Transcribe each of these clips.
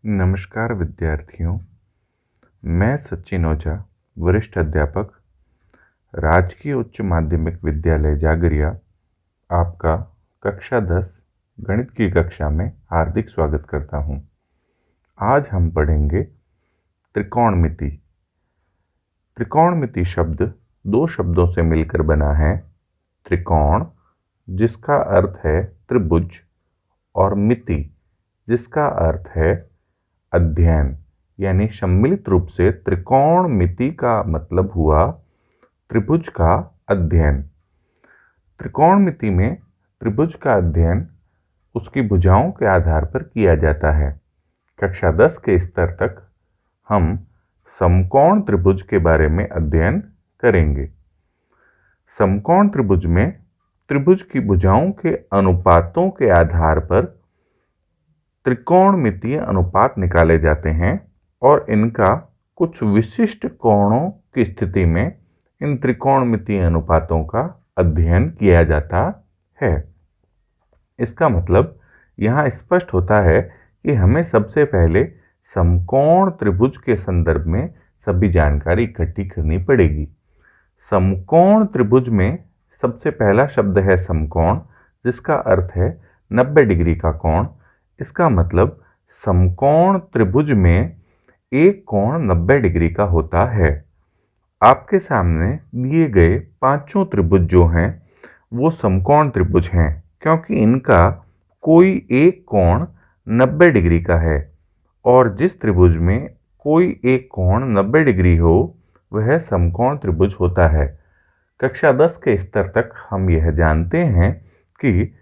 नमस्कार विद्यार्थियों, मैं सचिन ओझा, वरिष्ठ अध्यापक, राजकीय उच्च माध्यमिक विद्यालय जागरिया, आपका कक्षा 10 गणित की कक्षा में हार्दिक स्वागत करता हूं। आज हम पढ़ेंगे त्रिकोणमिति। त्रिकोणमिति शब्द दो शब्दों से मिलकर बना है। त्रिकोण, जिसका अर्थ है त्रिभुज, और मिति, जिसका अर्थ है अध्ययन। यानी सम्मिलित रूप से त्रिकोणमिति का मतलब हुआ त्रिभुज का अध्ययन। त्रिकोणमिति में त्रिभुज का अध्ययन उसकी भुजाओं के आधार पर किया जाता है। कक्षा 10 के स्तर तक हम समकोण त्रिभुज के बारे में अध्ययन करेंगे। समकोण त्रिभुज में त्रिभुज की भुजाओं के अनुपातों के आधार पर त्रिकोणमितीय अनुपात निकाले जाते हैं और इनका कुछ विशिष्ट कोणों की स्थिति में इन त्रिकोणमितीय अनुपातों का अध्ययन किया जाता है। इसका मतलब यहाँ स्पष्ट होता है कि हमें सबसे पहले समकोण त्रिभुज के संदर्भ में सभी जानकारी इकट्ठी करनी पड़ेगी। समकोण त्रिभुज में सबसे पहला शब्द है समकोण, जिसका अर्थ है 90 डिग्री का कोण। इसका मतलब समकोण त्रिभुज में एक कोण 90 डिग्री का होता है। आपके सामने दिए गए पांचों त्रिभुज जो हैं वो समकोण त्रिभुज हैं, क्योंकि इनका कोई एक कोण 90 डिग्री का है, और जिस त्रिभुज में कोई एक कोण 90 डिग्री हो वह समकोण त्रिभुज होता है। कक्षा 10 के स्तर तक हम यह जानते हैं कि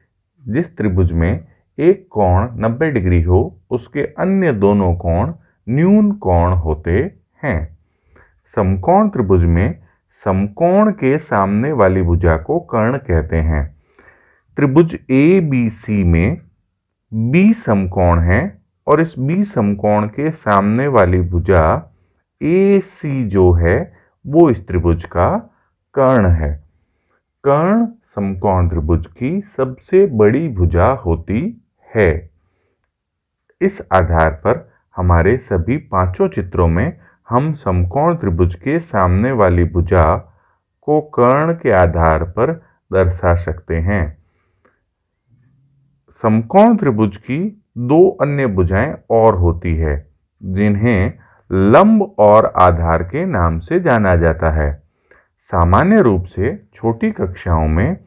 जिस त्रिभुज में एक कोण 90 डिग्री हो उसके अन्य दोनों कोण न्यून कोण होते हैं। समकोण त्रिभुज में समकोण के सामने वाली भुजा को कर्ण कहते हैं। त्रिभुज ABC में B समकोण है और इस B समकोण के सामने वाली भुजा AC जो है वो इस त्रिभुज का कर्ण है। कर्ण समकोण त्रिभुज की सबसे बड़ी भुजा होती है। इस आधार पर हमारे सभी पांचों चित्रों में हम समकोण त्रिभुज के सामने वाली भुजा को कर्ण के आधार पर दर्शा सकते हैं। समकोण त्रिभुज की दो अन्य भुजाएं और होती है, जिन्हें लंब और आधार के नाम से जाना जाता है। सामान्य रूप से छोटी कक्षाओं में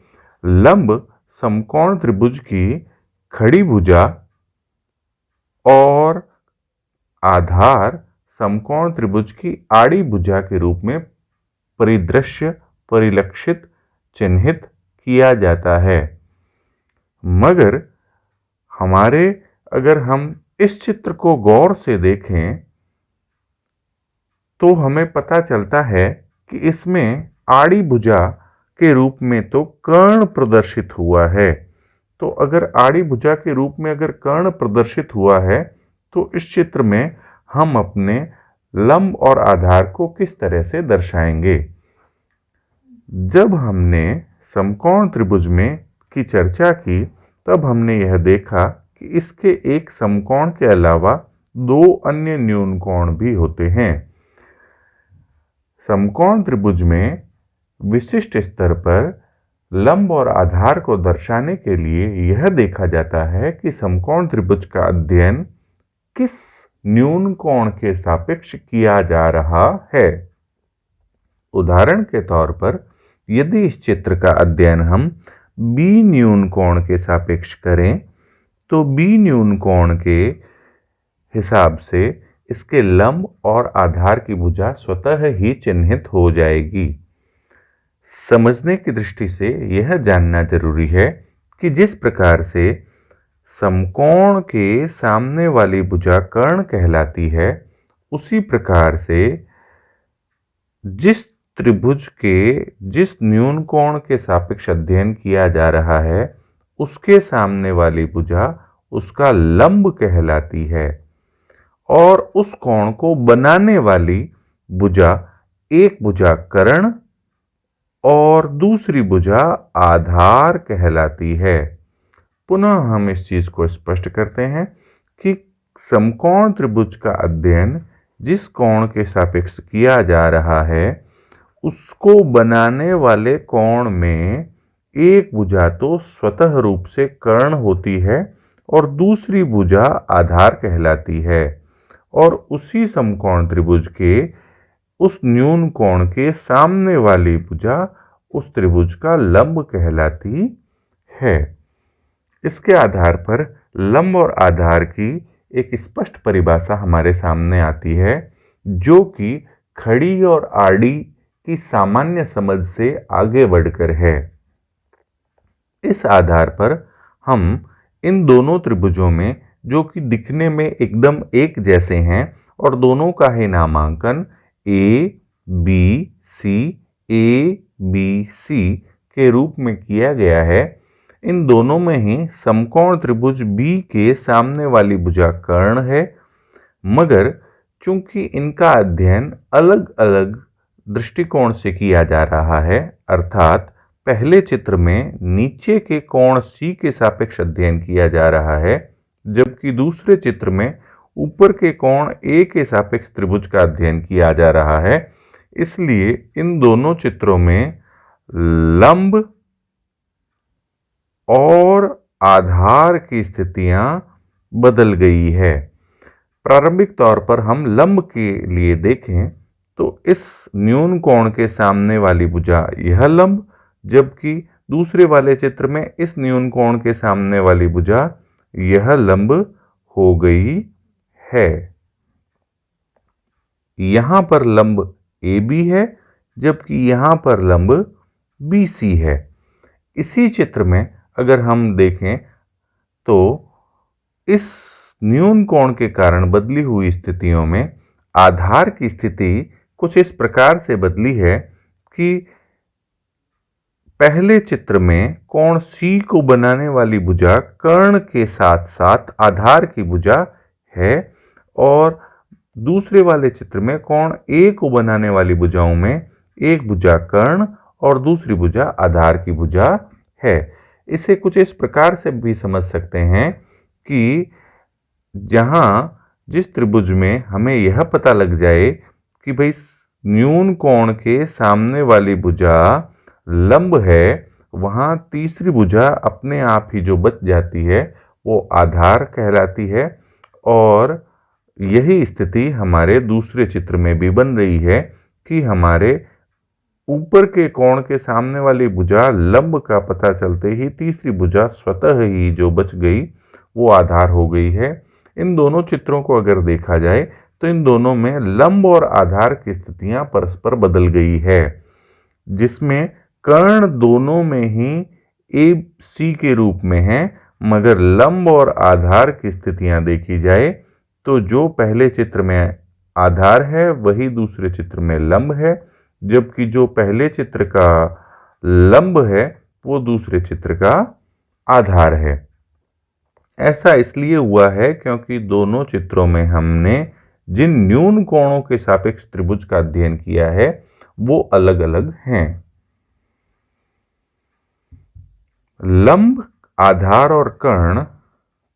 लंब समकोण त्रिभुज की खड़ी भुजा और आधार समकोण त्रिभुज की आड़ी भुजा के रूप में परिलक्षित चिन्हित किया जाता है। मगर अगर हम इस चित्र को गौर से देखें तो हमें पता चलता है कि इसमें आड़ी भुजा के रूप में तो कर्ण प्रदर्शित हुआ है। तो अगर आड़ी भुजा के रूप में अगर कर्ण प्रदर्शित हुआ है तो इस चित्र में हम अपने लंब और आधार को किस तरह से दर्शाएंगे। जब हमने समकोण त्रिभुज में की चर्चा की तब हमने यह देखा कि इसके एक समकोण के अलावा दो अन्य न्यून कोण भी होते हैं। समकोण त्रिभुज में विशिष्ट स्तर पर लंब और आधार को दर्शाने के लिए यह देखा जाता है कि समकोण त्रिभुज का अध्ययन किस न्यून कोण के सापेक्ष किया जा रहा है। उदाहरण के तौर पर यदि इस चित्र का अध्ययन हम B न्यून कोण के सापेक्ष करें तो B न्यून कोण के हिसाब से इसके लंब और आधार की भुजा स्वतः ही चिन्हित हो जाएगी। समझने की दृष्टि से यह जानना जरूरी है कि जिस प्रकार से समकोण के सामने वाली भुजा कर्ण कहलाती है, उसी प्रकार से जिस त्रिभुज के जिस न्यून कोण के सापेक्ष अध्ययन किया जा रहा है उसके सामने वाली भुजा उसका लंब कहलाती है, और उस कोण को बनाने वाली भुजा एक भुजा कर्ण और दूसरी भुजा आधार कहलाती है। पुनः हम इस चीज को स्पष्ट करते हैं कि समकोण त्रिभुज का अध्ययन जिस कोण के सापेक्ष किया जा रहा है उसको बनाने वाले कोण में एक भुजा तो स्वतः रूप से कर्ण होती है और दूसरी भुजा आधार कहलाती है, और उसी समकोण त्रिभुज के उस न्यून कोण के सामने वाली भुजा उस त्रिभुज का लंब कहलाती है। इसके आधार पर लंब और आधार की एक स्पष्ट परिभाषा हमारे सामने आती है, जो कि खड़ी और आड़ी की सामान्य समझ से आगे बढ़कर है। इस आधार पर हम इन दोनों त्रिभुजों में, जो कि दिखने में एकदम एक जैसे हैं और दोनों का ही नामांकन ए बी सी के रूप में किया गया है, इन दोनों में ही समकोण त्रिभुज बी के सामने वाली भुजा कर्ण है, मगर चूंकि इनका अध्ययन अलग अलग दृष्टिकोण से किया जा रहा है, अर्थात पहले चित्र में नीचे के कोण सी के सापेक्ष अध्ययन किया जा रहा है, जबकि दूसरे चित्र में ऊपर के कोण ए के सापेक्ष त्रिभुज का अध्ययन किया जा रहा है। इसलिए इन दोनों चित्रों में लंब और आधार की स्थितियां बदल गई है। प्रारंभिक तौर पर हम लंब के लिए देखें तो इस न्यून कोण के सामने वाली भुजा यह लंब, जबकि दूसरे वाले चित्र में इस न्यून कोण के सामने वाली भुजा यह लंब हो गई है। यहां पर लंब AB है, जबकि यहां पर लंब BC है। इसी चित्र में अगर हम देखें तो इस न्यून कोण के कारण बदली हुई स्थितियों में आधार की स्थिति कुछ इस प्रकार से बदली है कि पहले चित्र में कोण C को बनाने वाली भुजा कर्ण के साथ साथ आधार की भुजा है, और दूसरे वाले चित्र में कोण A को बनाने वाली भुजाओं में एक भुजा कर्ण और दूसरी भुजा आधार की भुजा है। इसे कुछ इस प्रकार से भी समझ सकते हैं कि जिस त्रिभुज में हमें यह पता लग जाए कि भाई न्यून कोण के सामने वाली भुजा लंब है, वहां तीसरी भुजा अपने आप ही जो बच जाती है वो आधार कहलाती है, और यही स्थिति हमारे दूसरे चित्र में भी बन रही है कि हमारे ऊपर के कोण के सामने वाली भुजा लंब का पता चलते ही तीसरी भुजा स्वतः ही जो बच गई वो आधार हो गई है। इन दोनों चित्रों को अगर देखा जाए तो इन दोनों में लंब और आधार की स्थितियां परस्पर बदल गई है, जिसमें कर्ण दोनों में ही AC के रूप में है, मगर लंब और आधार की स्थितियां देखी जाए तो जो पहले चित्र में आधार है वही दूसरे चित्र में लंब है, जबकि जो पहले चित्र का लंब है वो दूसरे चित्र का आधार है। ऐसा इसलिए हुआ है क्योंकि दोनों चित्रों में हमने जिन न्यून कोणों के सापेक्ष त्रिभुज का अध्ययन किया है वो अलग अलग हैं। लंब, आधार और कर्ण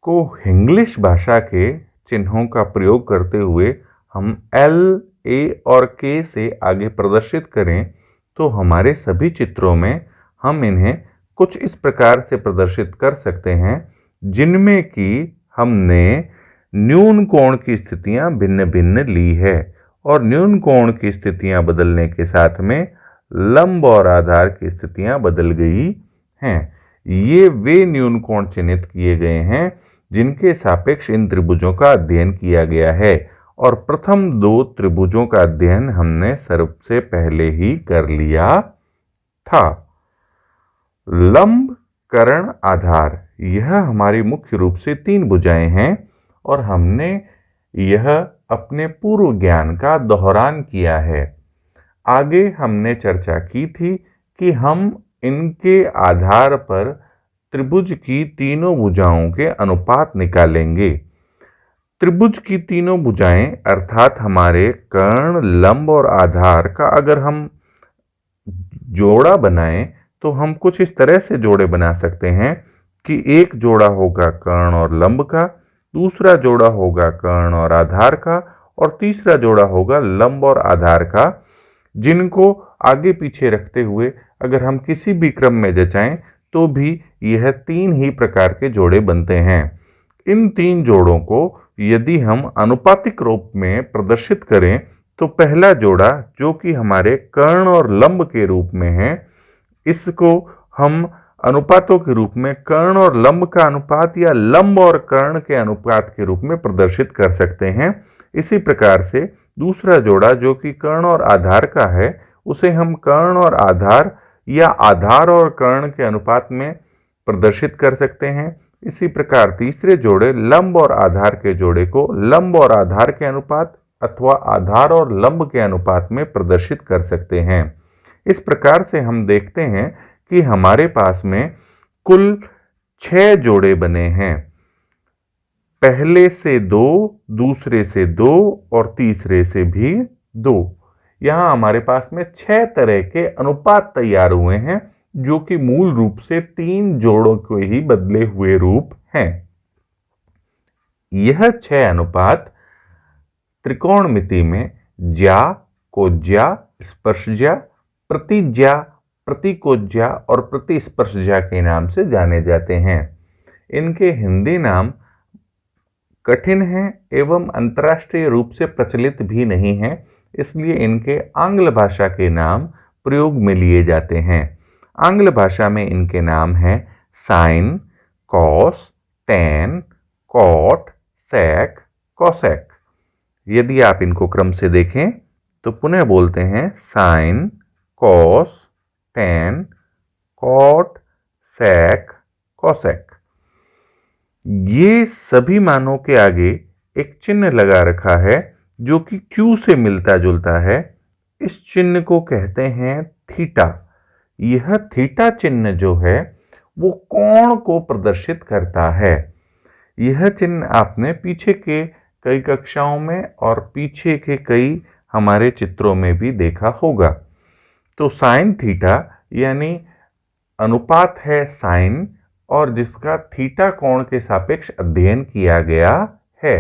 को इंग्लिश भाषा के चिन्हों का प्रयोग करते हुए हम L, A और K से आगे प्रदर्शित करें तो हमारे सभी चित्रों में हम इन्हें कुछ इस प्रकार से प्रदर्शित कर सकते हैं, जिनमें कि हमने न्यून कोण की स्थितियां भिन्न भिन्न ली है, और न्यून कोण की स्थितियां बदलने के साथ में लंब और आधार की स्थितियां बदल गई हैं। ये वे न्यून कोण चिन्हित किए गए हैं जिनके सापेक्ष इन त्रिभुजों का अध्ययन किया गया है, और प्रथम दो त्रिभुजों का अध्ययन हमने सबसे पहले ही कर लिया था। लंब, कर्ण, आधार, यह हमारी मुख्य रूप से तीन भुजाएं हैं, और हमने यह अपने पूर्व ज्ञान का दोहरान किया है। आगे हमने चर्चा की थी कि हम इनके आधार पर त्रिभुज की तीनों भुजाओं के अनुपात निकालेंगे। त्रिभुज की तीनों भुजाएं अर्थात हमारे कर्ण, लंब और आधार का अगर हम जोड़ा बनाएं तो हम कुछ इस तरह से जोड़े बना सकते हैं कि एक जोड़ा होगा कर्ण और लंब का, दूसरा जोड़ा होगा कर्ण और आधार का, और तीसरा जोड़ा होगा लंब और आधार का, जिनको आगे पीछे रखते हुए अगर हम किसी भी क्रम में जचाएं तो भी यह 3 ही प्रकार के जोड़े बनते हैं। इन 3 जोड़ों को यदि हम अनुपातिक रूप में प्रदर्शित करें तो पहला जोड़ा जो कि हमारे कर्ण और लंब के रूप में है, इसको हम अनुपातों के रूप में कर्ण और लंब का अनुपात या लंब और कर्ण के अनुपात के रूप में प्रदर्शित कर सकते हैं। इसी प्रकार से दूसरा जोड़ा जो कि कर्ण और आधार का है, उसे हम कर्ण और आधार या आधार और कर्ण के अनुपात में प्रदर्शित कर सकते हैं। इसी प्रकार तीसरे जोड़े लंब और आधार के जोड़े को लंब और आधार के अनुपात अथवा आधार और लंब के अनुपात में प्रदर्शित कर सकते हैं। इस प्रकार से हम देखते हैं कि हमारे पास में कुल 6 जोड़े बने हैं। पहले से 2, दूसरे से 2 और तीसरे से भी 2। यहां हमारे पास में 6 तरह के अनुपात तैयार हुए हैं, जो कि मूल रूप से 3 जोड़ों के ही बदले हुए रूप हैं। यह 6 अनुपात त्रिकोणमिति में ज्या, कोज्या, स्पर्शज्या, प्रतिज्या, प्रतिकोज्या और प्रतिस्पर्शज्या के नाम से जाने जाते हैं। इनके हिंदी नाम कठिन हैं एवं अंतर्राष्ट्रीय रूप से प्रचलित भी नहीं हैं, इसलिए इनके आंग्ल भाषा के नाम प्रयोग में लिए जाते हैं। आंग्ल भाषा में इनके नाम हैं साइन, कॉस, टैन, कॉट, सेक, कोसेक। यदि आप इनको क्रम से देखें तो पुनः बोलते हैं साइन, कॉस, टैन, कॉट, सेक, कोसेक। ये सभी मानों के आगे एक चिन्ह लगा रखा है जो कि Q से मिलता जुलता है। इस चिन्ह को कहते हैं थीटा। यह थीटा चिन्ह जो है वो कोण को प्रदर्शित करता है। यह चिन्ह आपने पीछे के कई कक्षाओं में और पीछे के कई हमारे चित्रों में भी देखा होगा। तो साइन थीटा यानी अनुपात है साइन और जिसका थीटा कोण के सापेक्ष अध्ययन किया गया है।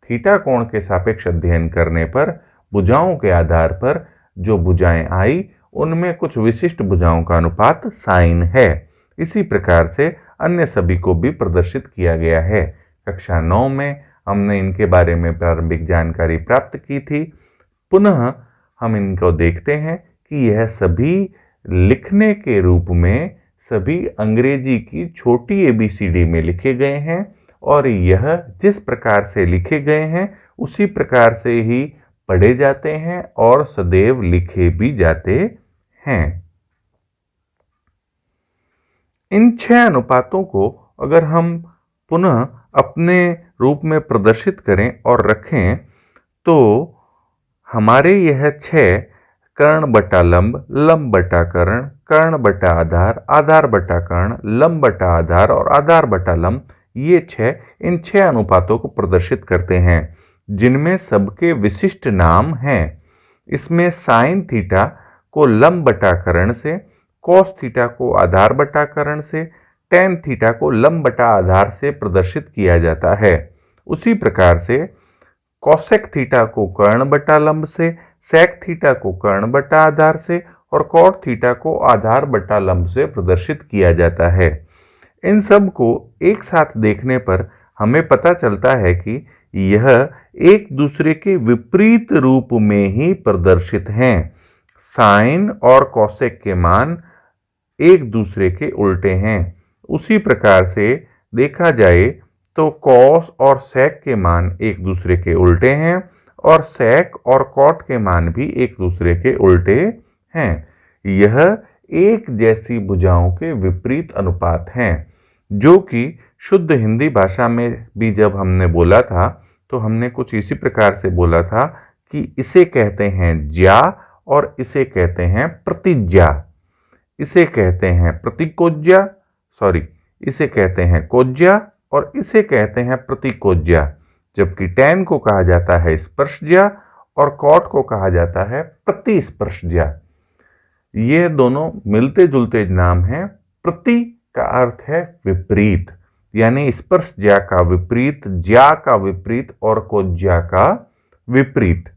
थीटा कोण के सापेक्ष अध्ययन करने पर भुजाओं के आधार पर जो भुजाएं आई उनमें कुछ विशिष्ट भुजाओं का अनुपात साइन है। इसी प्रकार से अन्य सभी को भी प्रदर्शित किया गया है। कक्षा 9 में हमने इनके बारे में प्रारंभिक जानकारी प्राप्त की थी। पुनः हम इनको देखते हैं कि यह सभी लिखने के रूप में सभी अंग्रेजी की छोटी ABCD में लिखे गए हैं और यह जिस प्रकार से लिखे गए हैं उसी प्रकार से ही पढ़े जाते हैं और सदैव लिखे भी जाते हैं। इन 6 अनुपातों को अगर हम पुनः अपने रूप में प्रदर्शित करें और रखें तो हमारे यह 6 कर्ण बटा लंब, लंब बटा कर्ण, कर्ण बटा आधार, आधार बटा कर्ण, लंब बटा आधार और आधार बटा लंब, ये 6 इन 6 अनुपातों को प्रदर्शित करते हैं जिनमें सबके विशिष्ट नाम हैं। इसमें साइन थीटा को लंब बटा कर्ण से, कॉस थीटा को आधार बटा कर्ण से, टैन थीटा को लंब बटा आधार से प्रदर्शित किया जाता है। उसी प्रकार से कॉसेक थीटा को कर्ण बटा लंब से, सेक थीटा को कर्ण बटा आधार से और कॉट थीटा को आधार बटा लंब से प्रदर्शित किया जाता है। इन सब को एक साथ देखने पर हमें पता चलता है कि यह एक दूसरे के विपरीत रूप में ही प्रदर्शित हैं। साइन और कॉसेक के मान एक दूसरे के उल्टे हैं। उसी प्रकार से देखा जाए तो कॉस और सेक के मान एक दूसरे के उल्टे हैं और सेक और कॉट के मान भी एक दूसरे के उल्टे हैं। यह एक जैसी भुजाओं के विपरीत अनुपात हैं, जो कि शुद्ध हिंदी भाषा में भी जब हमने बोला था तो हमने कुछ इसी प्रकार से बोला था कि इसे कहते हैं ज्या और इसे कहते हैं प्रतिज्या। इसे कहते हैं प्रतिकोज्या, इसे कहते हैं कोज्या और इसे कहते हैं प्रतिकोज्या, जबकि टैन को कहा जाता है स्पर्शज्या और कॉट को कहा जाता है प्रतिस्पर्शज्या। ये दोनों मिलते जुलते नाम हैं। प्रति का अर्थ है विपरीत, यानी स्पर्श ज्या का विपरीत, ज्या का विपरीत और कोज्या का विपरीत।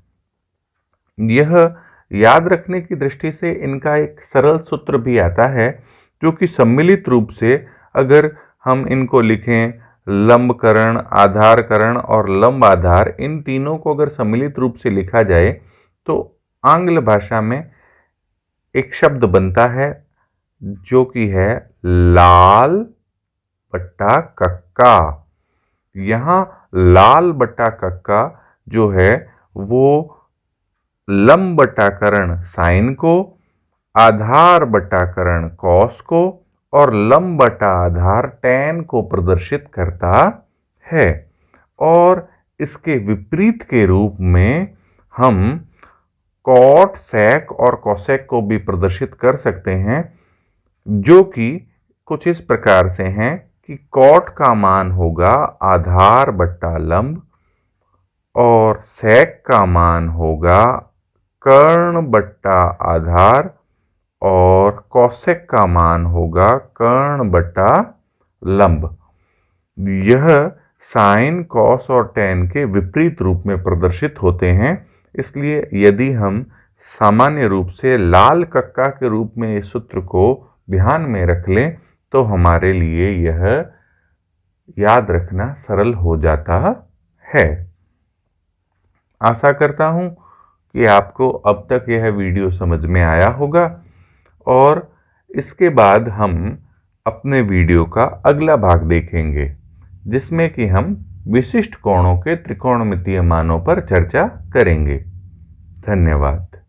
यह याद रखने की दृष्टि से इनका एक सरल सूत्र भी आता है, जो कि सम्मिलित रूप से अगर हम इनको लिखें, लंबकरण, आधारकरण और लंब आधार, इन तीनों को अगर सम्मिलित रूप से लिखा जाए तो आंग्ल भाषा में एक शब्द बनता है जो कि है लाल बट्टा कक्का। यहाँ लाल बट्टा कक्का जो है वो लंब बट्टाकरण साइन को, आधार बट्टाकरण कॉस को और लंब बटा आधार टैन को प्रदर्शित करता है। और इसके विपरीत के रूप में हम कॉट, सेक और कोसेक को भी प्रदर्शित कर सकते हैं, जो कि कुछ इस प्रकार से हैं कि कॉट का मान होगा आधार बट्टा लंब और सेक का मान होगा कर्ण बट्टा आधार और कोसेक का मान होगा कर्ण बट्टा लंब। यह साइन, कॉस और टैन के विपरीत रूप में प्रदर्शित होते हैं। इसलिए यदि हम सामान्य रूप से लाल कक्का के रूप में इस सूत्र को ध्यान में रख लें तो हमारे लिए यह याद रखना सरल हो जाता है। आशा करता हूं कि आपको अब तक यह वीडियो समझ में आया होगा और इसके बाद हम अपने वीडियो का अगला भाग देखेंगे, जिसमें कि हम विशिष्ट कोणों के त्रिकोणमितीय मानों पर चर्चा करेंगे। धन्यवाद।